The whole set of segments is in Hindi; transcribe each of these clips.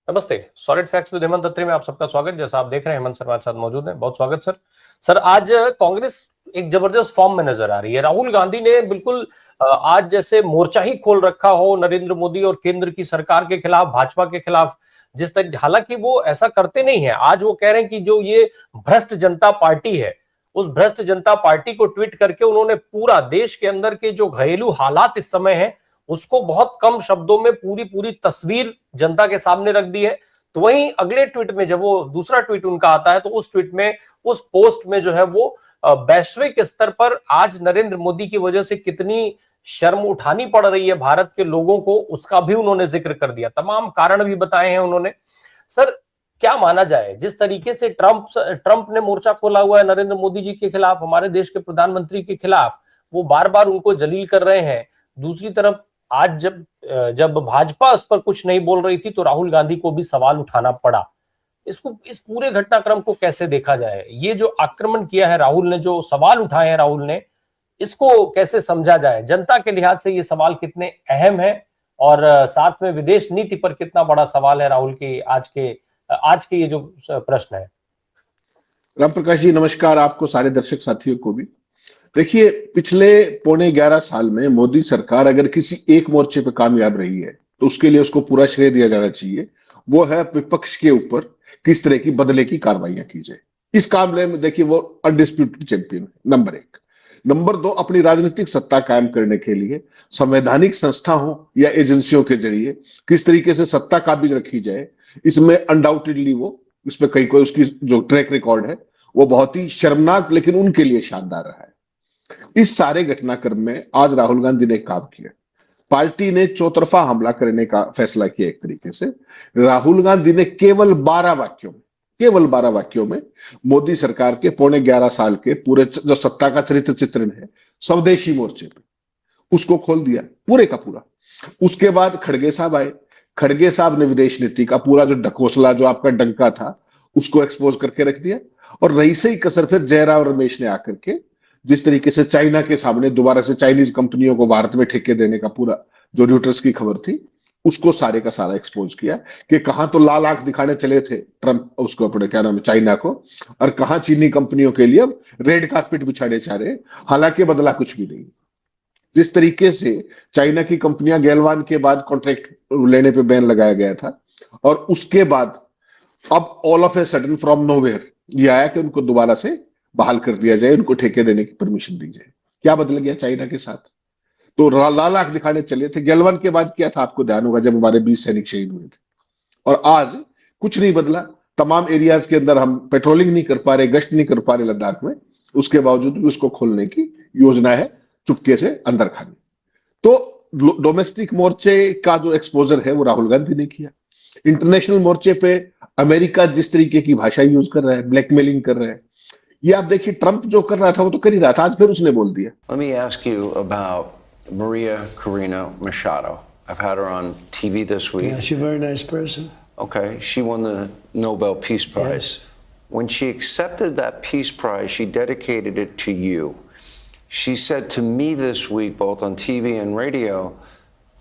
नमस्ते। सॉलिड फैक्ट्स विद हेमंत अत्री में आप सबका स्वागत। जैसा आप देख रहे हैं, हेमंत सर हमारे साथ मौजूद हैं। बहुत स्वागत सर। सर, आज कांग्रेस एक जबरदस्त फॉर्म में नजर आ रही है। राहुल गांधी ने बिल्कुल आज जैसे मोर्चा ही खोल रखा हो नरेंद्र मोदी और केंद्र की सरकार के खिलाफ, भाजपा के खिलाफ। जिस तरह, हालांकि वो ऐसा करते नहीं है। आज वो कह रहे हैं कि जो ये भ्रष्ट जनता पार्टी है, उस भ्रष्ट जनता पार्टी को ट्वीट करके उन्होंने पूरा देश के अंदर के जो घरेलू हालात इस समय है, उसको बहुत कम शब्दों में पूरी पूरी तस्वीर जनता के सामने रख दी है। तो वहीं अगले ट्वीट में, जब वो दूसरा ट्वीट उनका आता है, तो उस ट्वीट में, उस पोस्ट में जो है वो वैश्विक स्तर पर आज नरेंद्र मोदी की वजह से कितनी शर्म उठानी पड़ रही है भारत के लोगों को, उसका भी उन्होंने जिक्र कर दिया। तमाम कारण भी बताए हैं उन्होंने। सर, क्या माना जाए, जिस तरीके से ट्रंप ने मोर्चा खोला हुआ है नरेंद्र मोदी जी के खिलाफ, हमारे देश के प्रधानमंत्री के खिलाफ, वो बार बार उनको जलील कर रहे हैं। दूसरी तरफ आज जब भाजपा इस पर कुछ नहीं बोल रही थी, तो राहुल गांधी को भी सवाल उठाना पड़ा। इसको, इस पूरे घटनाक्रम को कैसे देखा जाए? ये जो आक्रमण किया है राहुल ने, जो सवाल उठाए हैं राहुल ने, इसको कैसे समझा जाए? जनता के लिहाज से ये सवाल कितने अहम है, और साथ में विदेश नीति पर कितना बड़ा सवाल है राहुल की आज के ये जो प्रश्न है। राम प्रकाश जी नमस्कार, आपको सारे दर्शक साथियों को भी। देखिए, पिछले पौने 11 साल में मोदी सरकार अगर किसी एक मोर्चे पे कामयाब रही है तो उसके लिए उसको पूरा श्रेय दिया जाना चाहिए। वो है विपक्ष के ऊपर किस तरह की बदले की कार्रवाइयां की जाए। इस मामले में देखिए वो अनडिस्प्यूटेड चैंपियन है, नंबर एक। नंबर दो, अपनी राजनीतिक सत्ता कायम करने के लिए संवैधानिक संस्था हो या एजेंसियों के जरिए किस तरीके से सत्ता काबिज रखी जाए, इसमें अनडाउटेडली वो, इसमें कई कोई उसकी जो ट्रैक रिकॉर्ड है वो बहुत ही शर्मनाक लेकिन उनके लिए शानदार रहा है। इस सारे घटनाक्रम में आज राहुल गांधी ने एक काम किया। पार्टी ने चौतरफा हमला करने का फैसला किया। एक तरीके से राहुल गांधी ने केवल 12 वाक्यों में मोदी सरकार के पौने 11 साल के पूरे जो सत्ता का चरित्र चित्रण है स्वदेशी मोर्चे पे, उसको खोल दिया पूरे का पूरा। उसके बाद खड़गे साहब आए। खड़गे साहब ने विदेश नीति का पूरा जो ढकोसला, जो आपका डंका था, उसको एक्सपोज करके रख दिया। और रही से ही कसर फिर जयराम रमेश ने आकर के जिस तरीके से चाइना के सामने दोबारा से चाइनीज कंपनियों को भारत में ठेके देने का पूरा जो र्यूटर्स की खबर थी, उसको सारे का सारा एक्सपोज किया कि कहां तो लाल आंख दिखाने चले थे ट्रंप उसको, अपने क्या नाम है, चाइना को, और कहां चीनी कंपनियों के लिए अब रेड कार्पेट बिछाने चाह रहे। हालांकि बदला कुछ भी नहीं। जिस तरीके से चाइना की कंपनियां गैलवान के बाद कॉन्ट्रैक्ट लेने पे बैन लगाया गया था, और उसके बाद अब all of a sudden from nowhere ये आया कि उनको दोबारा से बहाल कर दिया जाए, उनको ठेके देने की परमिशन दी जाए। क्या बदल गया चाइना के साथ? तो लाल आंख दिखाने चले थे। गैलवान के बाद क्या था, आपको ध्यान होगा, जब हमारे 20 सैनिक शहीद हुए थे। और आज कुछ नहीं बदला। तमाम एरियाज के अंदर हम पेट्रोलिंग नहीं कर पा रहे, गश्त नहीं कर पा रहे लद्दाख में, उसके बावजूद भी उसको खोलने की योजना है चुपके से अंदर खाने। तो डोमेस्टिक मोर्चे का जो एक्सपोजर है वो राहुल गांधी ने किया। इंटरनेशनल मोर्चे पे अमेरिका जिस तरीके की भाषा यूज कर रहा है, ब्लैकमेलिंग कर रहा है, ये आप देखिए। ट्रंप जो कर रहा था वो तो कर ही रहा था, आज फिर उसने बोल दिया। Let me ask you about Maria Corina Machado. I've had her on TV this week. Yeah, she's a very nice person. Okay, she won the Nobel Peace Prize. Yes. When she accepted that Peace Prize, she dedicated it to you. She said to me this week, both on TV and radio,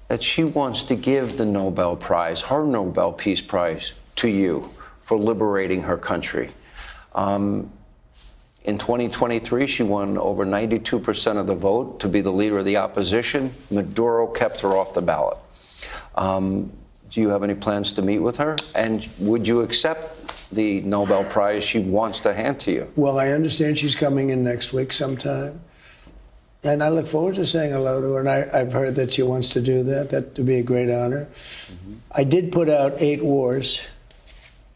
that she wants to give the Nobel Prize, her Nobel Peace Prize, to you for liberating her country. In 2023, she won over 92% of the vote to be the leader of the opposition. Maduro kept her off the ballot. Do you have any plans to meet with her? And would you accept the Nobel Prize she wants to hand to you? Well, I understand she's coming in next week sometime. And I look forward to saying hello to her. And I've heard that she wants to do that. That would be a great honor. I did put out 8 wars.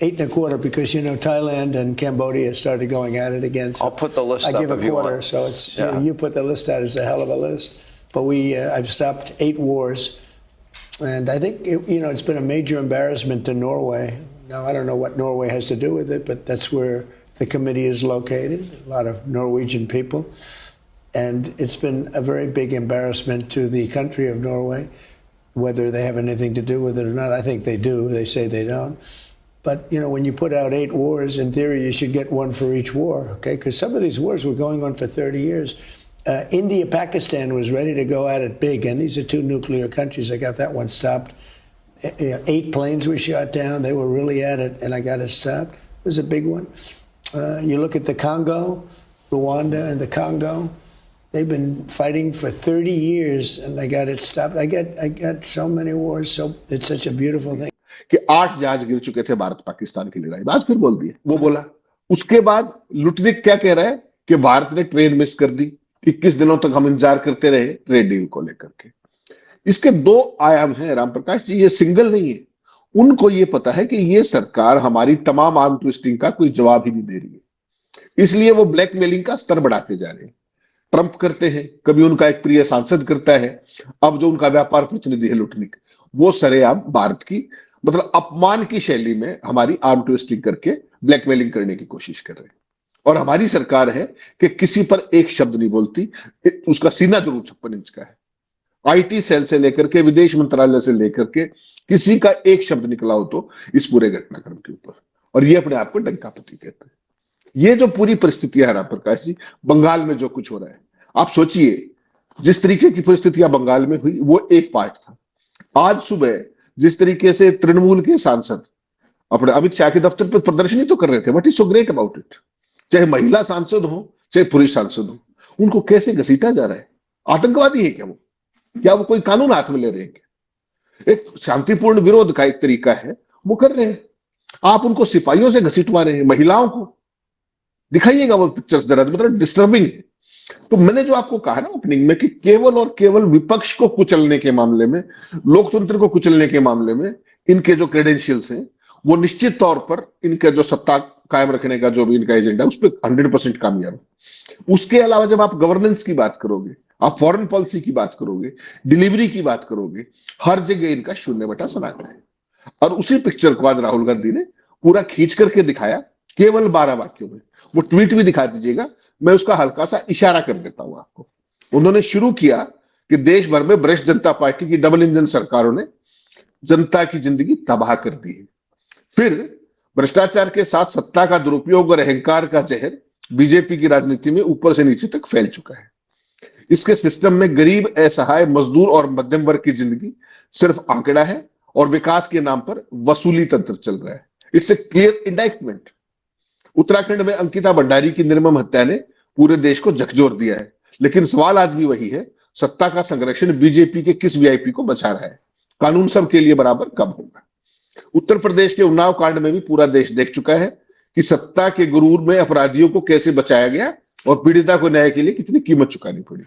8 and a quarter, because Thailand and Cambodia started going at it again. So I'll put the list I up give a if you quarter, want. so it's Yeah. you put the list out. It's a hell of a list. But I've stopped 8 wars, and I think it's been a major embarrassment to Norway. Now I don't know what Norway has to do with it, but that's where the committee is located. A lot of Norwegian people, and it's been a very big embarrassment to the country of Norway. Whether they have anything to do with it or not, I think they do. They say they don't. But, when you put out 8 wars, in theory, you should get one for each war, okay? Because some of these wars were going on for 30 years. India, Pakistan was ready to go at it big, and these are 2 nuclear countries. They got that one stopped. 8 planes were shot down. They were really at it, and I got it stopped. It was a big one. You look at the Congo, Rwanda and the Congo. They've been fighting for 30 years, and I got it stopped. I got so many wars. So it's such a beautiful thing. कि 8 जहाज गिर चुके थे भारत पाकिस्तान की लड़ाई, बात फिर बोल दी वो बोला। उसके बाद लुटनिक क्या कह रहा है कि भारत ने ट्रेन मिस कर दी, 21 दिनों तक हम इंतजार करते रहे ट्रेड डील को लेकर के। इसके 2 आयाम हैं राम प्रकाश जी, ये सिंगल नहीं है। उनको ये पता है कि ये सरकार हमारी तमाम आर्म ट्विस्टिंग का कोई जवाब ही नहीं दे रही है, इसलिए वो ब्लैकमेलिंग का स्तर बढ़ाते जा रहे हैं। ट्रंप करते हैं, कभी उनका एक प्रिय सांसद करता है, अब जो उनका व्यापार प्रतिनिधि है लुटनिक, वो सरेआम भारत की मतलब अपमान की शैली में हमारी आर्म ट्विस्टिंग करके ब्लैकमेलिंग करने की कोशिश कर रहे हैं। और हमारी सरकार है कि किसी पर एक शब्द नहीं बोलती, उसका सीना जरूर 56 इंच का है। आईटी सेल से लेकर के विदेश मंत्रालय से लेकर के किसी का एक शब्द निकला हो तो इस पूरे घटनाक्रम के ऊपर, और ये अपने आप को डंकापति कहते हैं। ये जो पूरी परिस्थितियां है राम प्रकाश जी, बंगाल में जो कुछ हो रहा है, आप सोचिए जिस तरीके की परिस्थितियां बंगाल में हुई वो एक पार्ट था। आज सुबह जिस तरीके से तृणमूल के सांसद अपने अमित शाह के दफ्तर पर प्रदर्शनी तो कर रहे थे, what is so great about it, चाहे महिला सांसद हो चाहे पुरुष सांसद हो, उनको कैसे घसीटा जा रहा है। आतंकवादी है क्या वो? क्या वो कोई कानून हाथ में ले रहे हैं क्या? एक शांतिपूर्ण विरोध का एक तरीका है वो कर रहे हैं, आप उनको सिपाहियों से घसीटवा रहे हैं। महिलाओं को दिखाइएगा वो पिक्चर्स जरा, मतलब डिस्टर्बिंग है। तो मैंने जो आपको कहा ना ओपनिंग में कि केवल और केवल विपक्ष को कुचलने के मामले में, लोकतंत्र को कुचलने के मामले में इनके जो क्रेडेंशियल्स हैं वो निश्चित तौर पर इनका जो सत्ता कायम रखने का जो भी इनका एजेंडा है उस पर 100% कामयाब है। उसके अलावा जब आप गवर्नेंस की बात करोगे, आप फॉरेन पॉलिसी की बात करोगे, डिलीवरी की बात करोगे, हर जगह इनका 0/7 है। और उसी पिक्चर को आज राहुल गांधी ने पूरा खींच करके दिखाया केवल 12 वाक्यों में। वो ट्वीट भी दिखा दीजिएगा, मैं उसका हल्का सा इशारा कर देता हूं आपको। उन्होंने शुरू किया कि देश भर में वरिष्ठ जनता पार्टी की डबल इंजन सरकारों ने जनता की जिंदगी तबाह कर दी है। फिर भ्रष्टाचार के साथ सत्ता का दुरुपयोग और अहंकार का जहर बीजेपी की राजनीति में ऊपर से नीचे तक फैल चुका है। इसके सिस्टम में गरीब, असहाय, मजदूर और मध्यम वर्ग की जिंदगी सिर्फ आंकड़ा है और विकास के नाम पर वसूली तंत्र चल रहा है। It's a clear indictment. Uttarakhand में अंकिता भंडारी की निर्मम हत्या ने पूरे देश को झकझोर दिया है, लेकिन सवाल आज भी वही है, सत्ता का संरक्षण बीजेपी के किस वीआईपी को बचा रहा है? कानून सबके लिए बराबर कब होगा? उत्तर प्रदेश के उन्नाव कांड में भी पूरा देश देख चुका है कि सत्ता के गुरूर में अपराधियों को कैसे बचाया गया और पीड़िता को न्याय के लिए कितनी कीमत चुकानी पड़ी।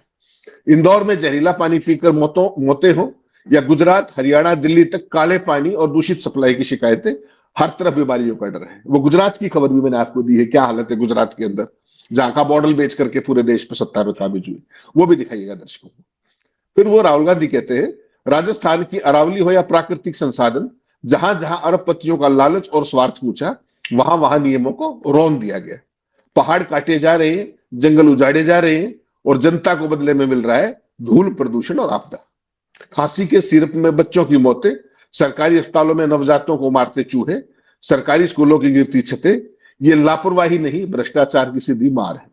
इंदौर में जहरीला पानी पीकर मौतें हो या गुजरात, हरियाणा, दिल्ली तक काले पानी और दूषित सप्लाई की शिकायतें, हर तरफ बीमारियों का डर है। वो गुजरात की खबर भी मैंने आपको दी है, क्या हालत है गुजरात के अंदर, जहां का मॉडल बेच करके पूरे देश पर सत्ता में काबिज हुई, वो भी दिखाइएगा दर्शकों को। फिर वो राहुल गांधी कहते हैं राजस्थान की अरावली हो या प्राकृतिक संसाधन, जहां जहां अरबपतियों का लालच और स्वार्थ पूछा, वहां वहां नियमों को रौंद दिया गया। पहाड़ काटे जा रहे हैं, जंगल उजाड़े जा रहे हैं और जनता को बदले में मिल रहा है धूल, प्रदूषण और आपदा। खांसी के सिरप में बच्चों की मौतें, सरकारी अस्पतालों में नवजातों को मारते चूहे, सरकारी स्कूलों की गिरती छतें, ये लापरवाही नहीं भ्रष्टाचार की सीधी मार है।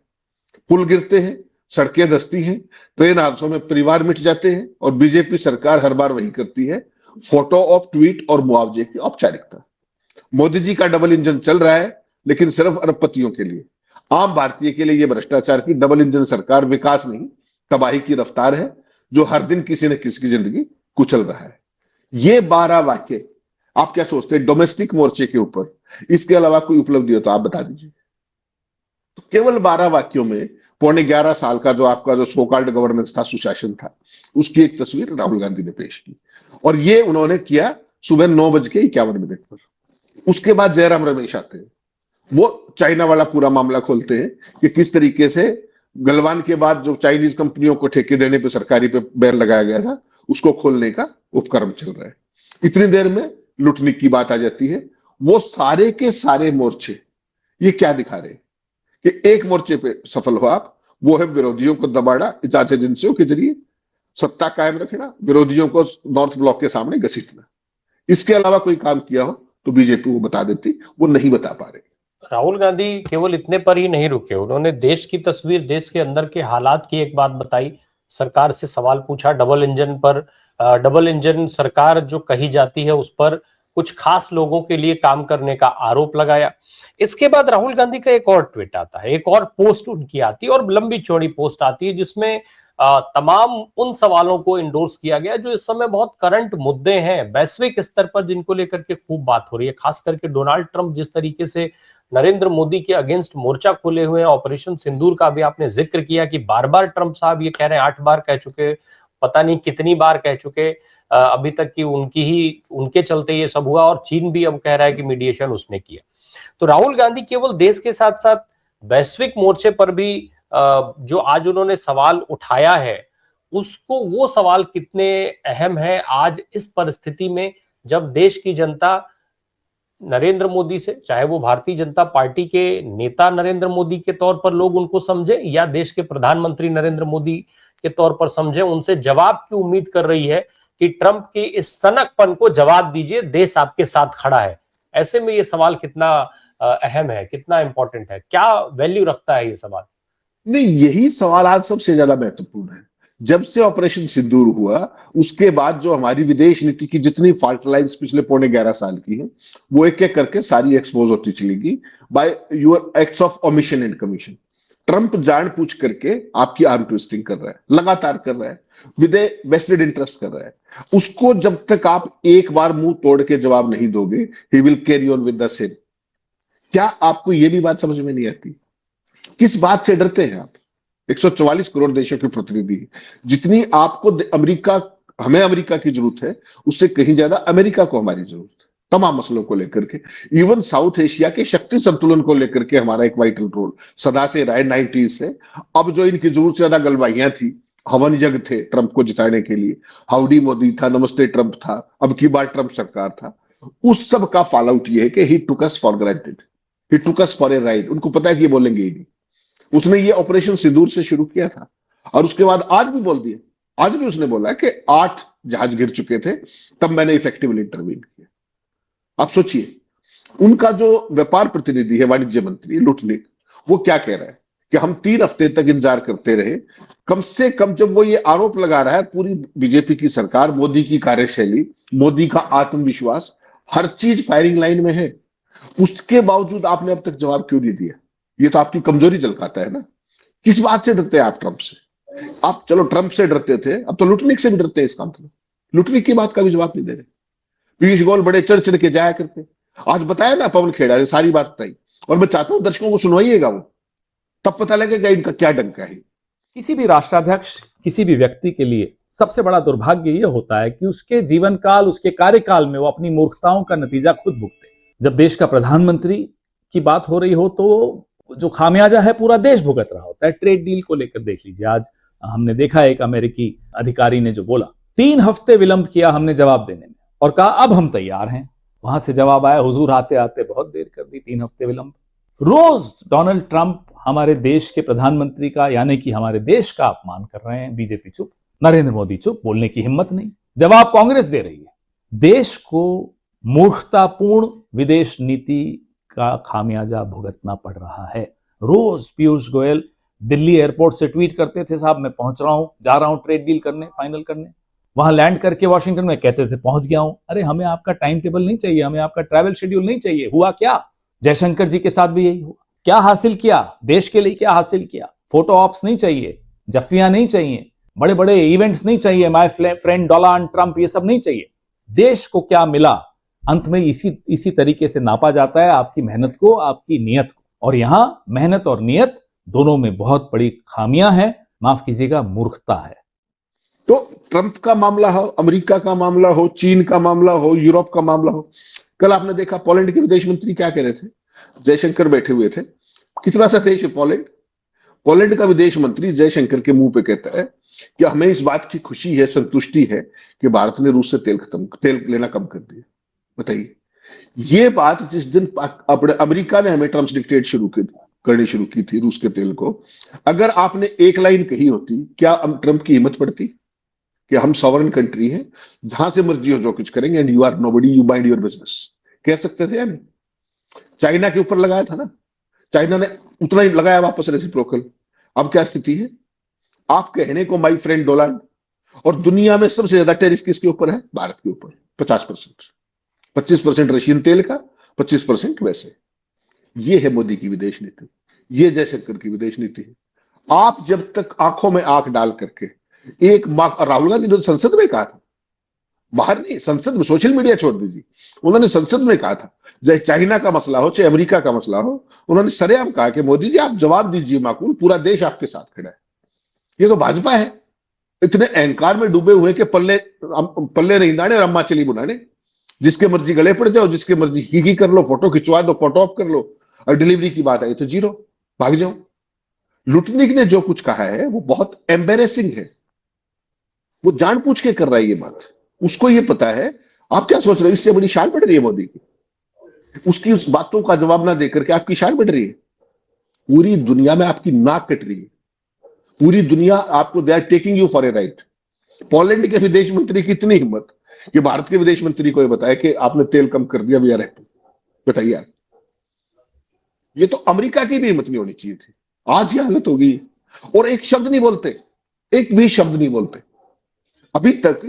पुल गिरते हैं, सड़कें धंसती हैं, ट्रेन हादसों में परिवार मिट जाते हैं और बीजेपी सरकार हर बार वही करती है, फोटो ऑफ ट्वीट और मुआवजे की औपचारिकता। मोदी जी का डबल इंजन चल रहा है, लेकिन सिर्फ अरबपतियों के लिए। आम भारतीय के लिए यह भ्रष्टाचार की डबल इंजन सरकार विकास नहीं, तबाही की रफ्तार है, जो हर दिन किसी न किसी की जिंदगी कुचल रहा है। ये 12 वाक्य आप क्या सोचते हैं डोमेस्टिक मोर्चे के ऊपर? इसके अलावा कोई उपलब्धि हो तो आप बता दीजिए। तो केवल 12 वाक्यों में 11.5 साल का जो आपका जो सोकॉल्ड गवर्नेंस था, सुशासन था, उसकी एक तस्वीर राहुल गांधी ने पेश की। और ये उन्होंने किया सुबह 9:51 पर। उसके बाद जयराम रमेश आते हैं, वो चाइना वाला पूरा मामला खोलते हैं कि किस तरीके से गलवान के बाद जो चाइनीज कंपनियों को ठेके देने पे सरकारी पे बैन लगाया गया था, उसको खोलने का उपक्रम चल रहा है। इतनी देर में लुटनिक की बात आ जाती है। वो सारे के सारे मोर्चे ये क्या दिखा रहे हैं कि एक मोर्चे पे सफल हो आप, वो है विरोधियों को दबाना जांच एजेंसियों के जरिए, सत्ता कायम रखना, विरोधियों को नॉर्थ ब्लॉक के सामने घसीटना। इसके अलावा कोई काम किया हो तो बीजेपी वो बता देती, वो नहीं बता पा रहे। राहुल गांधी केवल इतने पर ही नहीं रुके, उन्होंने देश की तस्वीर, देश के अंदर के हालात की एक बात बताई सरकार से सवाल पूछा, डबल इंजन सरकार जो कही जाती है उस पर कुछ खास लोगों के लिए काम करने का आरोप लगाया। इसके बाद राहुल गांधी का एक और ट्वीट आता है, एक और पोस्ट उनकी आती है और लंबी चौड़ी पोस्ट आती है जिसमें तमाम उन सवालों को इंडोर्स किया गया जो इस समय बहुत करंट मुद्दे हैं वैश्विक स्तर पर, जिनको लेकर के खूब बात हो रही है। खास करके डोनाल्ड ट्रंप जिस तरीके से नरेंद्र मोदी के अगेंस्ट मोर्चा खोले हुए हैं, ऑपरेशन सिंदूर का भी आपने जिक्र किया कि बार बार ट्रंप साहब ये कह रहे हैं, 8 बार कह चुके, पता नहीं कितनी बार कह चुके अभी तक कि उनके चलते ये सब हुआ, और चीन भी अब कह रहा है कि मीडिएशन उसने किया। तो राहुल गांधी केवल देश के साथ साथ वैश्विक मोर्चे पर भी जो आज उन्होंने सवाल उठाया है, उसको वो सवाल कितने अहम है आज इस परिस्थिति में, जब देश की जनता नरेंद्र मोदी से, चाहे वो भारतीय जनता पार्टी के नेता नरेंद्र मोदी के तौर पर लोग उनको समझे या देश के प्रधानमंत्री नरेंद्र मोदी के तौर पर समझे, उनसे जवाब की उम्मीद कर रही है कि ट्रंप की इस सनकपन को जवाब दीजिए, देश आपके साथ खड़ा है। ऐसे में ये सवाल कितना अहम है, कितना इंपॉर्टेंट है, क्या वैल्यू रखता है ये सवाल? नहीं, यही सवाल आज सबसे ज्यादा महत्वपूर्ण है। जब से ऑपरेशन सिंदूर हुआ उसके बाद जो हमारी विदेश नीति की जितनी फॉल्ट लाइंस पिछले 11.5 साल की है, वो एक एक करके सारी एक्सपोज होती चलेगी by your acts of omission and commission. Trump जानबूझ करके आपकी आर्म ट्विस्टिंग कर रहा है, लगातार कर रहा है, विद ए वेस्टेड इंटरेस्ट कर रहा है। उसको जब तक आप एक बार मुंह तोड़ के जवाब नहीं दोगे, he will carry on with the same. क्या आपको यह भी बात समझ में नहीं आती? किस बात से डरते हैं आप? 144 करोड़ देशों के प्रतिनिधि, जितनी आपको अमेरिका, हमें अमेरिका की जरूरत है, उससे कहीं ज्यादा अमेरिका को हमारी जरूरत है, तमाम मसलों को लेकर के। इवन साउथ एशिया के शक्ति संतुलन को लेकर के हमारा एक वाइटल रोल सदा से रहा है 90s से। अब जो इनकी जरूरत से ज्यादा गलवाइयां थी, हवन जग थे ट्रंप को जिताने के लिए, हाउडी मोदी था, नमस्ते ट्रंप था, अब की बार ट्रंप सरकार था, उस सब का फॉल आउट ये है कि he took us for granted, he took us for a ride. उनको पता है कि ये बोलेंगे ही नहीं। उसने ये ऑपरेशन सिंदूर से शुरू किया था और उसके बाद आज भी बोल दिया, आज भी उसने बोला कि 8 जहाज गिर चुके थे, तब मैंने इफेक्टिवली इंटरवीन किया। आप सोचिए, उनका जो व्यापार प्रतिनिधि है, वाणिज्य मंत्री लुटनिक, वो क्या कह रहा है कि हम 3 हफ्ते तक इंतजार करते रहे। कम से कम जब वो ये आरोप लगा रहा है, पूरी बीजेपी की सरकार, मोदी की कार्यशैली, मोदी का आत्मविश्वास, हर चीज फायरिंग लाइन में है, उसके बावजूद आपने अब तक जवाब क्यों नहीं दिया? ये तो आपकी कमजोरी झलकाता है ना। किस बात से डरते हैं आप ट्रंप से? आप चलो ट्रंप से डरते थे, अब तो लुटनिक से भी डरते हैं। इसका मतलब लुटनिक की बात का भी जवाब नहीं दे रहे। पीयूष गोयल बड़े चढ़ चढ़ के जाया करते, आज बताया ना पवन खेड़ा ने सारी बात बताई, और मैं चाहता हूं दर्शकों को सुनवाइएगा, वो तब पता लगेगा इनका क्या डंका है। किसी भी राष्ट्राध्यक्ष, किसी भी व्यक्ति के लिए सबसे बड़ा दुर्भाग्य यह होता है कि उसके जीवन काल, उसके कार्यकाल में वो अपनी मूर्खताओं का नतीजा खुद भुगते। जब देश का प्रधानमंत्री की बात हो रही हो तो जो खामियाजा है पूरा देश भुगत रहा होता है। ट्रेड डील को लेकर देख लीजिए, आज हमने देखा एक अमेरिकी अधिकारी ने जो बोला, 3 हफ्ते विलंब किया हमने जवाब देने में और कहा अब हम तैयार हैं। वहां से जवाब आया, हुजूर आते आते बहुत देर कर दी, 3 हफ्ते विलंब। रोज डोनाल्ड ट्रंप हमारे देश के प्रधानमंत्री का, यानी कि हमारे देश का अपमान कर रहे हैं। बीजेपी चुप, नरेंद्र मोदी चुप, बोलने की हिम्मत नहीं। जवाब कांग्रेस दे रही है। देश को मूर्खतापूर्ण विदेश नीति का खामियाजा भुगतना पड़ रहा है। रोज पीयूष गोयल दिल्ली एयरपोर्ट से ट्वीट करते थे, साहब मैं पहुंच रहा हूं, जा रहा हूं ट्रेड डील करने, फाइनल करने। वहां लैंड करके वॉशिंगटन में कहते थे पहुंच गया हूं। अरे हमें आपका टाइम टेबल नहीं चाहिए, हमें आपका ट्रैवल शेड्यूल नहीं चाहिए। हुआ क्या? जयशंकर जी के साथ भी यही हुआ। क्या हासिल किया? देश के लिए क्या हासिल किया? फोटो ऑप्स नहीं चाहिए, जफ्फियां नहीं चाहिए, बड़े बड़े इवेंट्स नहीं चाहिए, माय फ्रेंड डोनाल्ड ट्रंप, ये सब नहीं चाहिए। देश को क्या मिला? अंत में इसी तरीके से नापा जाता है आपकी मेहनत को, आपकी नियत को। और यहां मेहनत और नियत दोनों में बहुत बड़ी खामियां हैं, माफ कीजिएगा मूर्खता है। तो ट्रंप का मामला हो, अमेरिका का मामला हो, चीन का मामला हो, यूरोप का मामला हो, कल आपने देखा पोलैंड के विदेश मंत्री क्या कह रहे थे? जयशंकर बैठे हुए थे। कितना सा देश है पोलैंड? पोलैंड का विदेश मंत्री जयशंकर के मुंह पे कहता है कि हमें इस बात की खुशी है, संतुष्टि है कि भारत ने रूस से तेल लेना कम कर दिया। बताइए, ये बात जिस दिन अपने अमेरिका ने हमें टर्म्स डिक्टेट करनी शुरू की थी रूस के तेल को, अगर आपने एक लाइन कही होती, क्या ट्रंप की हिम्मत पड़ती कि हम सॉवरेन कंट्री हैं, जहां से मर्जी हो जो कुछ करेंगे, and you are nobody, you mind your business, कह सकते थे या नहीं? चाइना के ऊपर लगाया था ना, चाइना ने उतना ही लगाया वापस रेसिप्रोकल। अब क्या स्थिति है? आप कहने को माई फ्रेंड डोनाल्ड, और दुनिया में सबसे ज्यादा टैरिफ किसके ऊपर है? भारत के ऊपर 50%। 25% रशियन तेल का, 25% वैसे। ये है मोदी की विदेश नीति, ये जयशंकर की विदेश नीति है। आप जब तक आंखों में आंख डाल करके एक माह, राहुल गांधी ने तो संसद में कहा था, बाहर नहीं, संसद में, सोशल मीडिया छोड़ दीजिए, उन्होंने संसद में कहा था, चाहे चाइना का मसला हो, चाहे अमेरिका का मसला हो, उन्होंने सरेआम कहा कि मोदी जी आप जवाब दीजिए, माकूल, पूरा देश आपके साथ खड़ा है। ये तो भाजपा है, इतने अहंकार में डूबे हुए कि पल्ले पल्ले नहीं दाने, अम्मा चली बुनाने, जिसके मर्जी गले पड़ जाओ, जिसके मर्जी ही कर लो, फोटो खिंचवा दो, फोटो ऑफ कर लो, और डिलीवरी की बात आई तो जीरो, भाग जाओ। लुटनिक ने जो कुछ कहा है वो बहुत एम्बेरेसिंग है, वो जानबूझ के कर रहा है ये बात, उसको ये पता है। आप क्या सोच रहे हो, इससे बड़ी शान बढ़ रही है मोदी की? उसकी उस बातों का जवाब ना देकर के आपकी शान बढ़ रही है। पूरी दुनिया में आपकी नाक कट रही है, पूरी दुनिया आपको, they are taking you for a ride. Poland के विदेश मंत्री की इतनी हिम्मत कि भारत के विदेश मंत्री को ये बताया कि आपने तेल कम कर दिया, वी आर हैप्पी। बताइए आप, ये तो अमेरिका की भी हिम्मत नहीं होनी चाहिए थी। आज ये हालत हो गई है। और एक शब्द नहीं बोलते, एक भी शब्द नहीं बोलते। अभी तक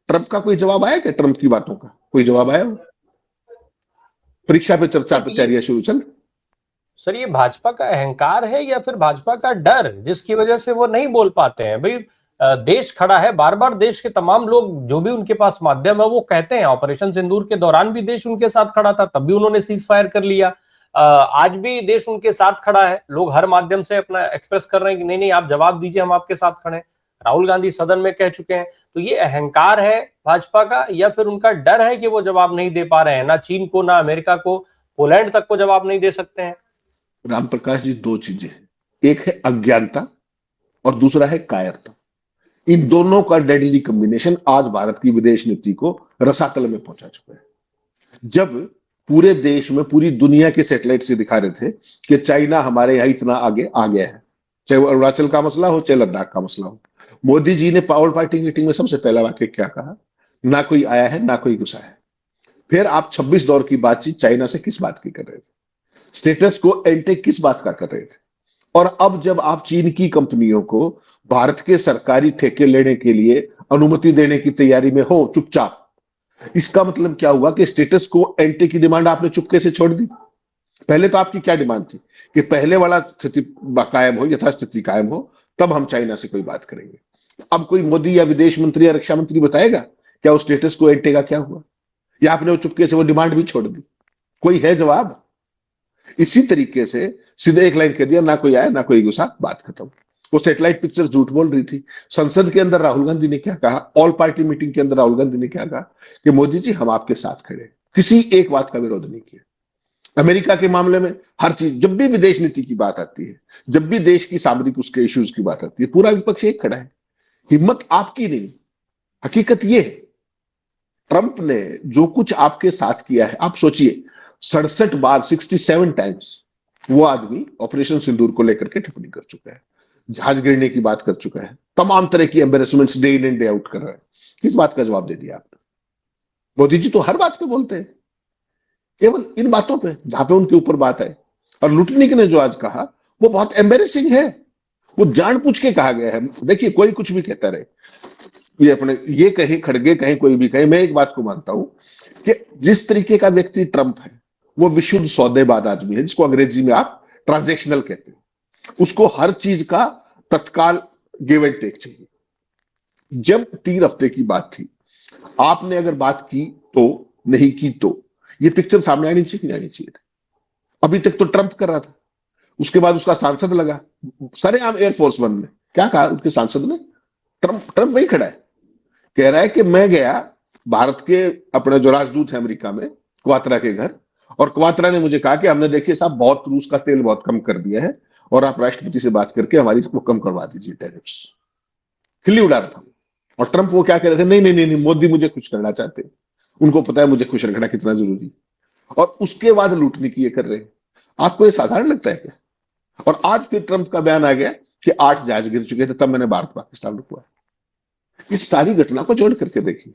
ट्रंप का कोई जवाब आया क्या? ट्रंप की बातों का कोई जवाब आया? परीक्षा पे चर्चा पे तैयारियां शुरू चल। सर ये भाजपा का अहंकार है या फिर भाजपा का डर, जिसकी वजह से वो नहीं बोल पाते हैं? भाई देश खड़ा है, बार बार देश के तमाम लोग जो भी उनके पास माध्यम है वो कहते हैं, ऑपरेशन सिंदूर के दौरान भी देश उनके साथ खड़ा था, तब भी उन्होंने सीज फायर कर लिया। आज भी देश उनके साथ खड़ा है, लोग हर माध्यम से अपना एक्सप्रेस कर रहे हैं कि नहीं नहीं आप जवाब दीजिए, हम आपके साथ खड़े हैं। राहुल गांधी सदन में कह चुके हैं। तो ये अहंकार है भाजपा का या फिर उनका डर है कि वो जवाब नहीं दे पा रहे हैं, ना चीन को, ना अमेरिका को, पोलैंड तक को जवाब नहीं दे सकते हैं? राम प्रकाश जी, दो चीजें हैं, एक है अज्ञानता और दूसरा है कायरता। इन दोनों का डेडली कॉम्बिनेशन आज भारत की विदेश नीति को रसातल में पहुंचा चुका है। जब पूरे देश में, पूरी दुनिया के सैटेलाइट से दिखा रहे थे कि चाइना हमारे यहां इतना आगे आ गया है, चाहे वो अरुणाचल का मसला हो, चाहे लद्दाख का मसला हो, मोदी जी ने पावर पार्टी मीटिंग में सबसे पहला वाक्य क्या कहा? ना कोई आया है, ना कोई घुसा है। फिर आप 26 दौर की बातचीत चाइना से किस बात की कर रहे थे? स्टेटस को एंटेक किस बात का कर रहे थे? और अब जब आप चीन की कंपनियों को भारत के सरकारी ठेके लेने के लिए अनुमति देने की तैयारी में हो चुपचाप, इसका मतलब क्या हुआ कि स्टेटस को एंटे की डिमांड आपने चुपके से छोड़ दी। पहले तो आपकी क्या डिमांड थी कि पहले वाला स्थिति कायम हो, यथास्थिति कायम हो, तब हम चाइना से कोई बात करेंगे। अब कोई मोदी या विदेश मंत्री या रक्षा मंत्री बताएगा क्या वो स्टेटस को एंटे का क्या हुआ, या आपने वो चुपके से वो डिमांड भी छोड़ दी? कोई है जवाब? इसी तरीके से सीधे एक लाइन कह दिया, ना कोई आया ना कोई घुसा, बात खत्म। वो सैटेलाइट पिक्चर झूठ बोल रही थी। संसद के अंदर राहुल गांधी ने क्या कहा, ऑल पार्टी मीटिंग के अंदर राहुल गांधी ने क्या कहा कि मोदी जी हम आपके साथ खड़े हैं, किसी एक बात का विरोध नहीं किया। अमेरिका के मामले में हर चीज, जब भी विदेश नीति की बात आती है, जब भी देश की सामरिक उसके इश्यूज की बात आती है, पूरा विपक्ष एक खड़ा है। हिम्मत आपकी नहीं, हकीकत यह है ट्रंप ने जो कुछ आपके साथ किया है, आप सोचिए 67 बार, 67 टाइम्स वो आदमी ऑपरेशन सिंदूर को लेकर के टिप्पणी कर चुका है, जहाज गिरने की बात कर चुका है, तमाम तरह की embarrassments day in and day out कर रहा है। किस बात का जवाब दे दिया आपने? मोदी जी तो हर बात पे बोलते हैं, केवल इन बातों पे जहां पे उनके ऊपर बात है। और लुटनिक ने जो आज कहा वो बहुत एम्बेरसिंग है, वो जानबूझ के कहा गया है। देखिए कोई कुछ भी कहता रहे, ये अपने ये कहे खड़गे कहे कोई भी कहे, मैं एक बात को मानता हूं कि जिस तरीके का व्यक्ति ट्रंप है वो विशुद्ध सौदेबाज आदमी है, जिसको अंग्रेजी में आप ट्रांजैक्शनल कहते हैं। उसको हर चीज का तत्काल गिव एंड टेक चाहिए। जब 3 हफ्ते की बात थी, आपने अगर बात की तो, नहीं की तो, ये पिक्चर सामने आनी चाहिए, नहीं आनी चाहिए थी। अभी तक तो ट्रंप कर रहा था, उसके बाद उसका सांसद लगा सरेआम एयरफोर्स वन में, क्या कहा उनके सांसद ने? ट्रंप वही खड़ा है, कह रहा है कि मैं गया भारत के अपने जो राजदूत है अमेरिका में, क्वात्रा के घर, और क्वात्रा ने मुझे कहा कि हमने देखिए साहब बहुत रूस का तेल बहुत कम कर दिया है और आप राष्ट्रपति से बात करके हमारी इसको कम करवा दीजिए टैरिफ्स। खिल्ली उड़ा रहा था। और ट्रंप वो क्या कह रहे थे, नहीं नहीं नहीं, मोदी मुझे खुश करना चाहते हैं, उनको पता है मुझे खुश रखना कितना जरूरी, और उसके बाद लूटने की ये कर रहे हैं। आपको ये साधारण लगता है क्या? और आज फिर ट्रंप का बयान आ गया कि 8 जहाज गिर चुके थे, तब मैंने भारत पाकिस्तान रुकवा। इस सारी घटना को जोड़ करके देखिए,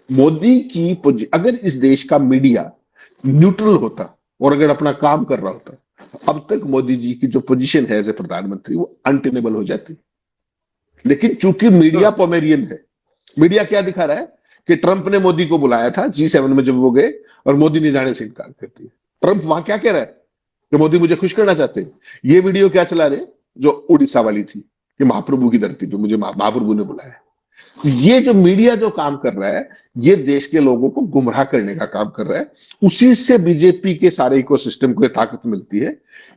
मोदी की अगर इस देश का मीडिया न्यूट्रल होता और अगर अपना काम कर रहा होता, अब तक मोदी जी की जो पोजीशन है एज ए प्रधानमंत्री वो अनटेनेबल हो जाती। लेकिन चूंकि मीडिया पोमेरियन है, मीडिया क्या दिखा रहा है कि ट्रंप ने मोदी को बुलाया था G7 में जब वो गए और मोदी ने जाने से इनकार कर दिया। ट्रंप वहां क्या कह रहा है कि मोदी मुझे खुश करना चाहते हैं। ये वीडियो क्या चला रहे, जो उड़ीसा वाली थी कि महाप्रभु की धरती पे मुझे महाप्रभु ने बुलाया। तो ये जो मीडिया जो काम कर रहा है, ये देश के लोगों को गुमराह करने का काम कर रहा है। उसी से बीजेपी के सारे इकोसिस्टम को ताकत मिलती है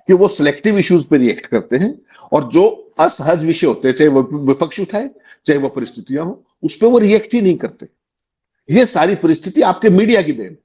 कि वो सिलेक्टिव इश्यूज पे रिएक्ट करते हैं और जो असहज विषय होते हैं, चाहे वो विपक्ष उठाए चाहे वो परिस्थितियां हो, उस पर वो रिएक्ट ही नहीं करते। ये सारी परिस्थिति आपके मीडिया की देन।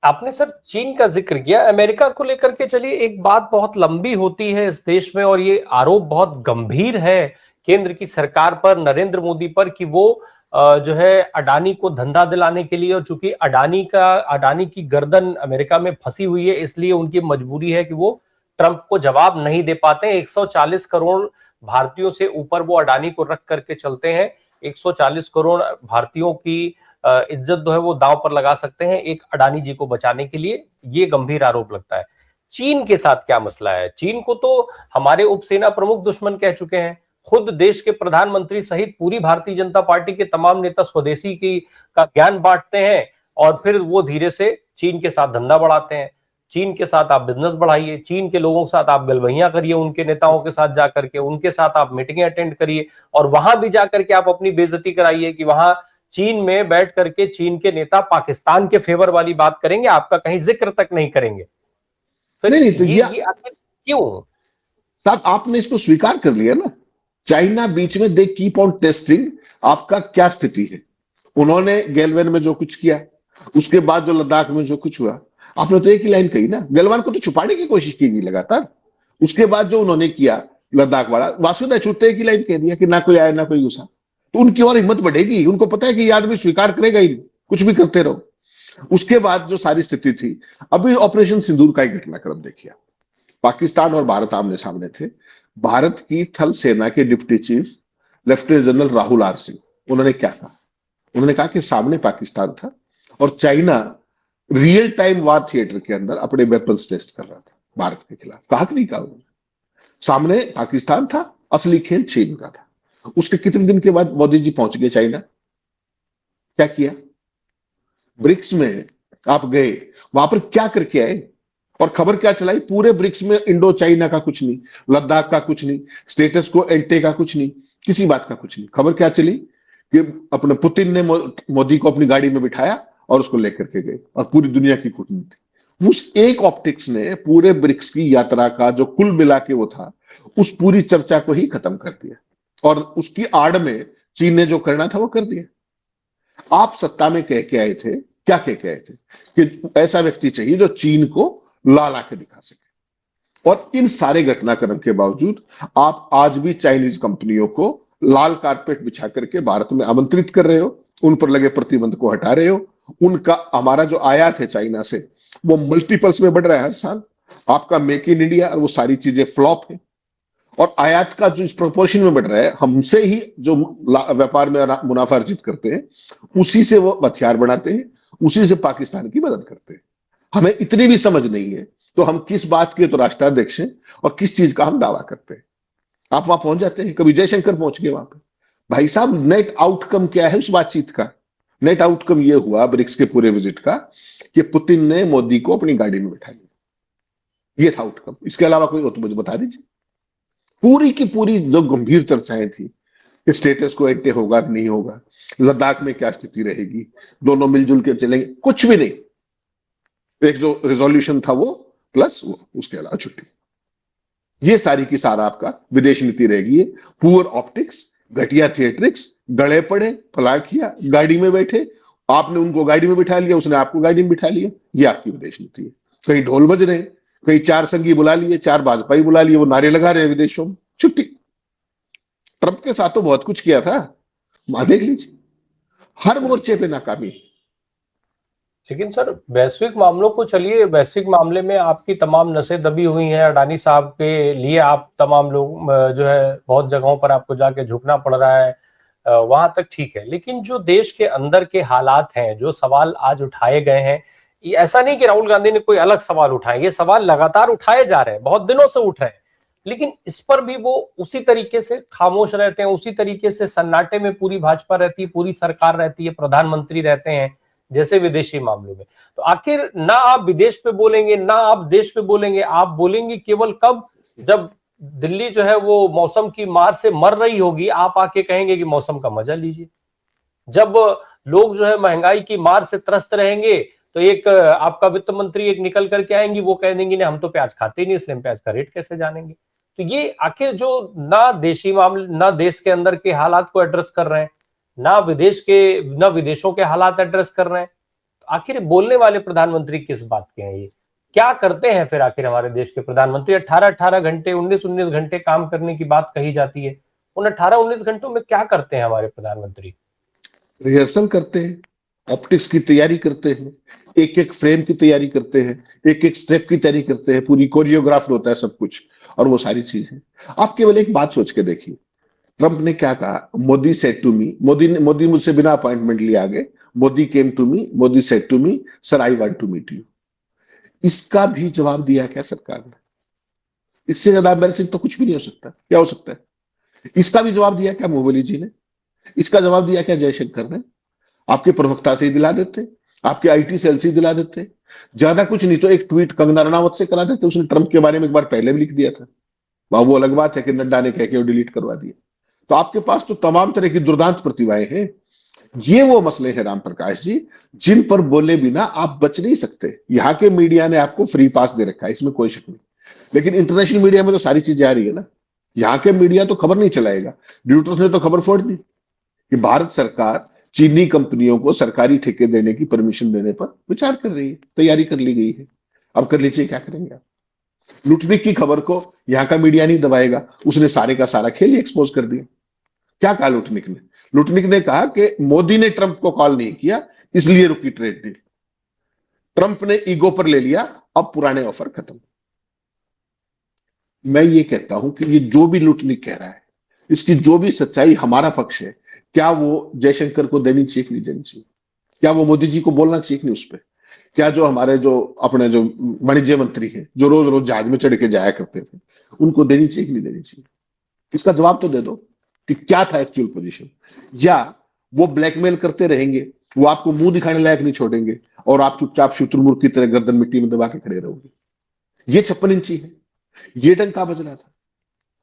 आपने सर चीन का जिक्र किया, अमेरिका को लेकर के चलिए एक बात बहुत लंबी होती है इस देश में और ये आरोप बहुत गंभीर है केंद्र की सरकार पर, नरेंद्र मोदी पर, कि वो जो है अडानी को धंधा दिलाने के लिए, और चूंकि अडानी की गर्दन अमेरिका में फंसी हुई है इसलिए उनकी मजबूरी है कि वो ट्रंप को जवाब नहीं दे पाते। 140 करोड़ भारतीयों से ऊपर वो अडानी को रख करके चलते हैं। 140 करोड़ भारतीयों की इज्जत जो है वो दांव पर लगा सकते हैं एक अडानी जी को बचाने के लिए। ये गंभीर आरोप लगता है। चीन के साथ क्या मसला है? चीन को तो हमारे उपसेना प्रमुख दुश्मन कह चुके हैं, खुद देश के प्रधानमंत्री सहित पूरी भारतीय जनता पार्टी के तमाम नेता स्वदेशी का ज्ञान बांटते हैं और फिर वो धीरे से चीन के साथ धंधा बढ़ाते हैं। चीन के साथ आप बिजनेस बढ़ाइए, चीन के लोगों के साथ आप गलबहियां करिए, उनके नेताओं के साथ जाकर के उनके साथ आप मीटिंगें अटेंड करिए और वहां भी जाकर के आप अपनी बेइज्जती कराइए कि वहां चीन में बैठ करके चीन के नेता पाकिस्तान के फेवर वाली बात करेंगे, आपका कहीं जिक्र तक नहीं करेंगे। फिर नहीं तो ये आखिर क्यों? साहब आपने इसको स्वीकार कर लिया ना, चाइना बीच में दे कीप ऑन टेस्टिंग आपका क्या स्थिति है। उन्होंने गैलवान में जो कुछ किया, उसके बाद जो लद्दाख में जो कुछ हुआ, आपने तो एक ही लाइन कही ना, गैलवान को तो छुपाने की कोशिश की गई लगातार। उसके बाद जो उन्होंने किया लद्दाख वाला, वासुदेव छुट्टे एक ही लाइन कह दिया कि ना कोई आया ना कोई घुसा। तो उनकी और हिम्मत बढ़ेगी, उनको पता है कि ये आदमी स्वीकार करेगा ही, कुछ भी करते रहो। उसके बाद जो सारी स्थिति थी, अभी ऑपरेशन सिंदूर का ही घटनाक्रम देखिए। पाकिस्तान और भारत आमने सामने थे। भारत की थल सेना के deputy chief lieutenant general Rahul R Singh, उन्होंने क्या कहा? उन्होंने कहा कि सामने पाकिस्तान था और चाइना रियल टाइम वार थिएटर के अंदर अपने वेपन्स टेस्ट कर रहा था भारत के खिलाफ। कहा कि नहीं कहा उन्होंने? सामने पाकिस्तान था, असली खेल चीन का था। उसके कितने दिन के बाद मोदी जी पहुंच गए चाइना। क्या किया? ब्रिक्स में आप गए, वहां पर क्या करके आए और खबर क्या चलाई? पूरे ब्रिक्स में इंडो चाइना का कुछ नहीं, लद्दाख का कुछ नहीं, स्टेटस को एंटे का कुछ नहीं, किसी बात का कुछ नहीं। खबर क्या चली कि अपने पुतिन ने मोदी को अपनी गाड़ी में बिठाया और उसको लेकर के गए और पूरी दुनिया की कूटनीति। उस एक ऑप्टिक्स ने पूरे ब्रिक्स की यात्रा का जो कुल मिला के वो था, उस पूरी चर्चा को ही खत्म कर दिया और उसकी आड़ में चीन ने जो करना था वो कर दिया। आप सत्ता में कह के आए थे, क्या कह के आए थे? कि ऐसा व्यक्ति चाहिए जो चीन को ला के दिखा सके। और इन सारे घटनाक्रम के बावजूद आप आज भी चाइनीज कंपनियों को लाल कारपेट बिछा करके भारत में आमंत्रित कर रहे हो, उन पर लगे प्रतिबंध को हटा रहे हो। उनका हमारा जो आयात है चाइना से वो मल्टीपल्स में बढ़ रहा है हर साल। आपका मेक इन इंडिया और वो सारी चीजें फ्लॉप है और आयात का जो इस प्रोपोर्शन में बढ़ रहा है, हमसे ही जो व्यापार में मुनाफा अर्जित करते हैं उसी से वो हथियार बनाते हैं, उसी से पाकिस्तान की मदद करते हैं। हमें इतनी भी समझ नहीं है तो हम किस बात के तो राष्ट्राध्यक्ष हैं और किस चीज का हम दावा करते हैं। आप वहां पहुंच जाते हैं, कभी जयशंकर पहुंच गए वहां पे। भाई साहब नेट आउटकम क्या है उस बातचीत का? नेट आउटकम ये हुआ ब्रिक्स के पूरे विजिट का कि पुतिन ने मोदी को अपनी गाड़ी में बिठा लिया। ये था आउटकम। इसके अलावा कोई हो तो मुझे बता दीजिए। पूरी की पूरी जो गंभीर चर्चाएं थी कि स्टेटस को एंटे होगा नहीं होगा, लद्दाख में क्या स्थिति रहेगी, दोनों मिलजुल के चलेंगे, कुछ भी नहीं। एक जो रिजोल्यूशन था वो प्लस वो, उसके अलावा छुट्टी। ये सारी की सारा आपका विदेश नीति रहेगी। पुअर ऑप्टिक्स, घटिया थिएट्रिक्स, गड़े पड़े, फला किया, गाड़ी में बैठे, आपने उनको गाड़ी में बिठा लिया, उसने आपको गाड़ी में बिठा लिया। ये आपकी विदेश नीति है। कहीं ढोल बज रहे, कहीं चार संगी बुला लिए, चार भाजपाई बुला लिए, वो नारे लगा रहे हैं विदेशों में, छुट्टी। ट्रंप के साथ तो बहुत कुछ किया था, वहां देख लीजिए, हर मोर्चे पे नाकामी। लेकिन सर वैश्विक मामलों को चलिए, वैश्विक मामले में आपकी तमाम नसें दबी हुई हैं। अडानी साहब के लिए आप तमाम लोग जो है बहुत जगहों पर आपको जाके झुकना पड़ रहा है, वहां तक ठीक है। लेकिन जो देश के अंदर के हालात हैं, जो सवाल आज उठाए गए हैं, ऐसा नहीं कि राहुल गांधी ने कोई अलग सवाल उठाए, ये सवाल लगातार उठाए जा रहे हैं, बहुत दिनों से उठ रहे हैं। लेकिन इस पर भी वो उसी तरीके से खामोश रहते हैं, उसी तरीके से सन्नाटे में पूरी भाजपा रहती है, पूरी सरकार रहती है, प्रधानमंत्री रहते हैं जैसे विदेशी मामलों में। तो आखिर ना आप विदेश पे बोलेंगे, ना आप देश पे बोलेंगे, आप बोलेंगे केवल कब, जब दिल्ली जो है वो मौसम की मार से मर रही होगी, आप आके कहेंगे कि मौसम का मजा लीजिए। जब लोग जो है महंगाई की मार से त्रस्त रहेंगे तो एक आपका वित्त मंत्री एक निकल करके आएंगी, वो कह देंगी हम तो प्याज खाते ही नहीं, इसलिए हम प्याज का रेट कैसे जानेंगे। तो ये आखिर जो ना देशी मामले, ना देश के अंदर के हालात को एड्रेस कर रहे हैं, ना विदेशों के हालात एड्रेस कर रहे हैं, तो आखिर बोलने वाले प्रधानमंत्री किस बात के हैं? ये क्या करते हैं फिर आखिर हमारे देश के प्रधानमंत्री? 18-18 घंटे, 19-19 घंटे काम करने की बात कही जाती है, उन 18-19 घंटों में क्या करते हैं हमारे प्रधानमंत्री? रिहर्सल करते हैं, ऑप्टिक्स की तैयारी करते हैं, एक एक फ्रेम की तैयारी करते हैं, एक एक स्टेप की तैयारी करते हैं, पूरी कोरियोग्राफ होता है सब कुछ, और वो सारी चीजें। आप केवल एक बात सोच के देखिए, ट्रंप ने क्या कहा, Modi said to me, Modi मुझसे बिना अपॉइंटमेंट लिए आ गए, Modi came to me, Modi said to me, sir I want to meet you. इसका भी जवाब दिया क्या सरकार ने? इससे ज्यादा एम्बैरेसिंग तो कुछ भी नहीं हो सकता। क्या हो सकता है? इसका भी जवाब दिया क्या मोदी जी ने? इसका जवाब दिया क्या जयशंकर ने? आपके प्रवक्ता से ही दिला देते, आपके आईटी सेल से ही दिला देते, ज्यादा कुछ नहीं तो एक ट्वीट कंगना रनावत से करा देते। उसने ट्रंप के बारे में एक बार पहले भी लिख दिया था, वो अलग बात है कि नड्डा ने कह के वो डिलीट करवा दिया। तो आपके पास तो तमाम तरह की दुर्दांत प्रतिभाएं हैं। ये वो मसले हैं राम प्रकाश जी, जिन पर बोले बिना आप बच नहीं सकते। यहाँ के मीडिया ने आपको फ्री पास दे रखा है, इसमें कोई शक नहीं, लेकिन इंटरनेशनल मीडिया में तो सारी चीजें आ रही है ना। यहाँ के मीडिया तो खबर नहीं चलाएगा। ड्यूटर्स ने तो खबर फोड़ दी कि भारत सरकार चीनी कंपनियों को सरकारी ठेके देने की परमिशन देने पर विचार कर रही है, तैयारी कर ली गई है। अब कर लीजिए, क्या करेंगे आप? लुटनिक की खबर को यहाँ का मीडिया नहीं दबाएगा, उसने सारे का सारा खेल ही एक्सपोज कर दिया। क्या कहा लुटनिक ने? लुटनिक ने कहा कि मोदी ने ट्रंप को कॉल नहीं किया, इसलिए रुकी ट्रेड डील। ट्रंप ने ईगो पर ले लिया, अब पुराने ऑफर खत्म। मैं ये कहता हूं कि ये जो भी लुटनिक कह रहा है, इसकी जो भी सच्चाई हमारा पक्ष है, क्या वो जयशंकर को देनी चाहिए कि नहीं देनी चाहिए? क्या वो मोदी जी को बोलना चाहिए कि नहीं उस पर? क्या जो हमारे जो अपने जो वाणिज्य मंत्री हैं, जो रोज रोज जहाज में चढ़ के जाया करते थे, उनको देनी चाहिए कि नहीं देनी चाहिए? इसका जवाब तो दे दो कि क्या था एक्चुअल पोजीशन। या वो ब्लैकमेल करते रहेंगे, वो आपको मुंह दिखाने लायक नहीं छोड़ेंगे, और आप चुपचाप शुतुरमुर्ग की तरह गर्दन मिट्टी में दबा के खड़े रहोगे। ये 56 इंची है, ये डंका बज रहा था,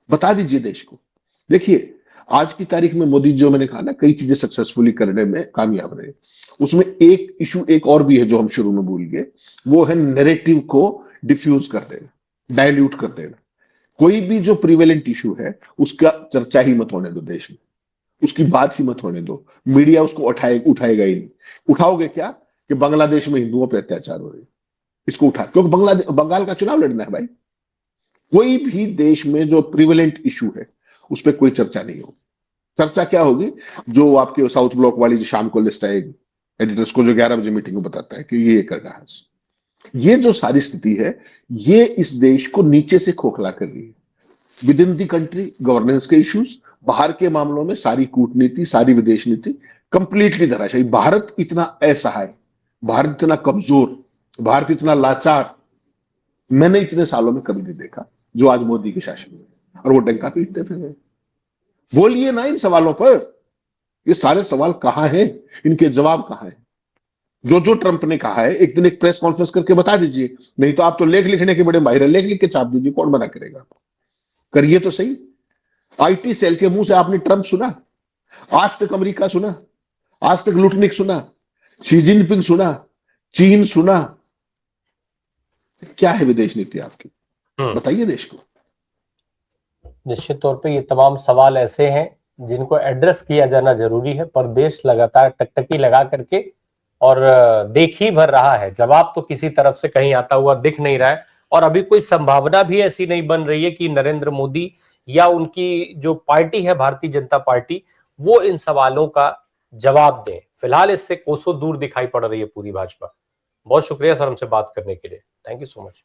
बता दीजिए देश को। देखिए, आज की तारीख में मोदी जो मैंने कहा ना, कई चीजें सक्सेसफुली करने में कामयाब रहे, उसमें एक इशू एक और भी है जो हम शुरू में भूल गए, वो है नैरेटिव को डिफ्यूज कर देना, डायल्यूट कर देना। कोई भी जो प्रिवेलेंट इशू है उसका चर्चा ही मत होने दो देश में, उसकी बात ही मत होने दो। मीडिया उसको उठाएगा ही नहीं। उठाओगे क्या कि बांग्लादेश में हिंदुओं पर अत्याचार हो रहे हैं, इसको उठा, क्योंकि बंगाल का चुनाव लड़ना है भाई। कोई भी देश में जो प्रिवेलेंट इशू है उस पर कोई चर्चा नहीं होगी। चर्चा क्या होगी? जो आपके साउथ ब्लॉक वाली जो शाम को लिस्ट आएगी एडिटर्स को, जो 11 बजे मीटिंग में बताता है कि ये कर रहा है। ये जो सारी स्थिति है, ये इस देश को नीचे से खोखला कर रही है। With in the country governance के इश्यूज, बाहर के मामलों में सारी कूटनीति, सारी विदेश नीति कंप्लीटली धराशायी। भारत इतना असहाय, भारत इतना कमजोर, भारत इतना लाचार मैंने इतने सालों में कभी नहीं देखा जो आज मोदी के शासन में, और वो डंका पीटते फिर। बोलिए ना इन सवालों पर, ये सारे सवाल कहां हैं, इनके जवाब कहां हैं? जो ट्रंप ने कहा है, एक दिन एक प्रेस कॉन्फ्रेंस करके बता दीजिए, नहीं तो आप तो लेख लिखने के बड़े माहिर हैं, लेख लिख के छाप दीजिए, कौन मना करेगा? करिए तो सही। आईटी सेल के मुंह से आपने ट्रंप सुना? आज तक अमेरिका सुना? आज तक लुटनिक सुना? शी जिनपिंग सुना? चीन सुना? क्या है विदेश नीति आपकी? बताइए देश को। निश्चित तौर पे ये तमाम सवाल ऐसे हैं जिनको एड्रेस किया जाना जरूरी है, पर देश लगातार टकटकी लगा करके और देख ही भर रहा है। जवाब तो किसी तरफ से कहीं आता हुआ दिख नहीं रहा है, और अभी कोई संभावना भी ऐसी नहीं बन रही है कि नरेंद्र मोदी या उनकी जो पार्टी है भारतीय जनता पार्टी, वो इन सवालों का जवाब दे। फिलहाल इससे कोसों दूर दिखाई पड़ रही है पूरी भाजपा। बहुत शुक्रिया सर हमसे बात करने के लिए, थैंक यू सो मच।